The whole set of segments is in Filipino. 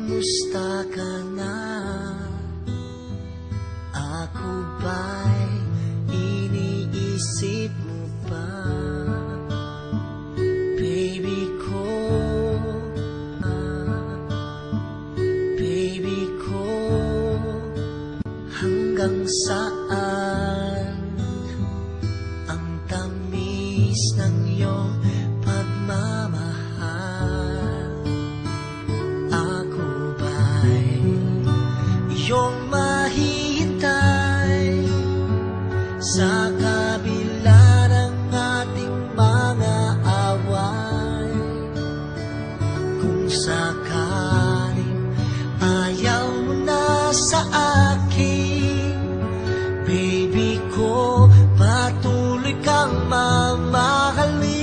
Kumusta ka na? Ako ba'y iniisip mo pa? Baby ko, baby ko, hanggang saan ang tamis ng iyong pagmamahal? Ako ba'y iyong mahihintay sa kabila ng ating mga away? Kung sakaling ayaw mo na sa akin, baby ko, patuloy kang mamahalin.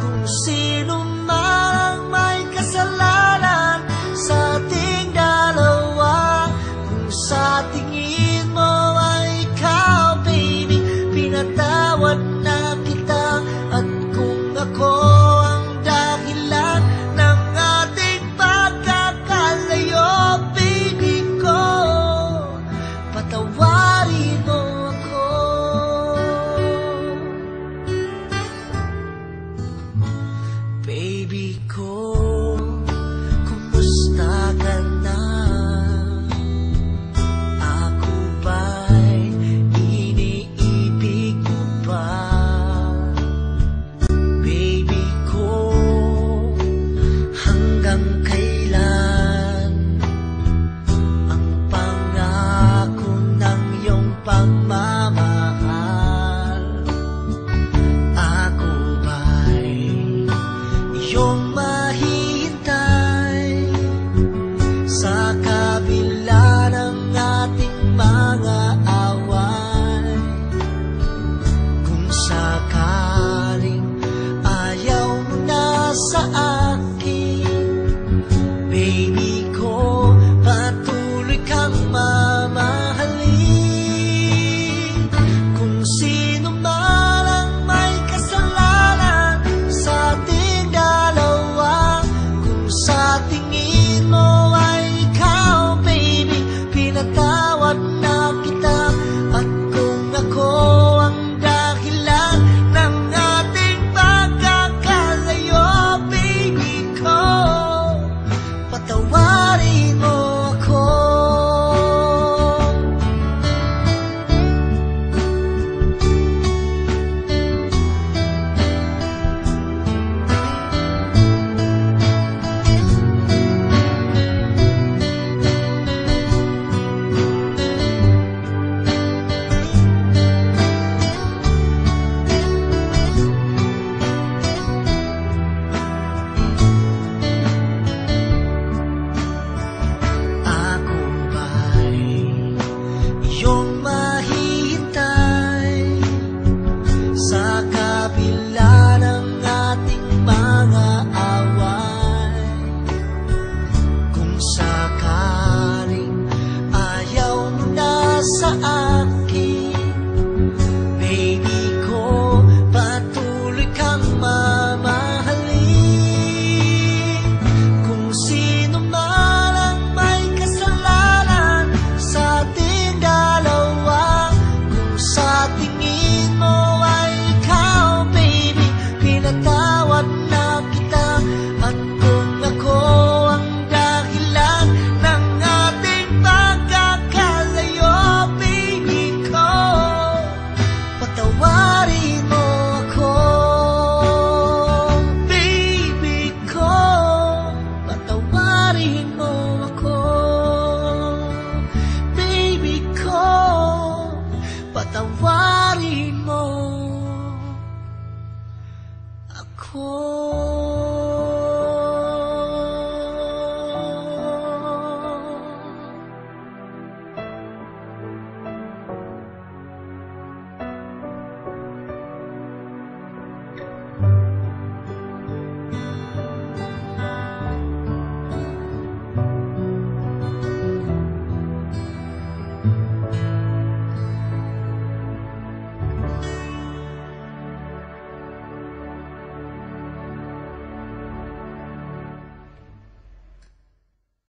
Kung sino man ang may kasalanan sa ating dalawa, kung sa tingin mo ay ikaw, baby, pinatawad na kita. At kung ako ang dahilan ng ating pagkakalayo, baby ko, patawarin mo ako. Baby ko, kumusta ka na? Ako ba'y iniibig mo ba? Baby ko, hanggang kailan ang pangako ng iyong pagmamahal? Ako ba'y iyong mahihintay sa kabila ng ating mga away? Kung sakaling ayaw mo na sa akin, baby ko, patuloy kang mamahalin. Kung sino man ang may kasalanan sa ating dalawa, kung sa tingin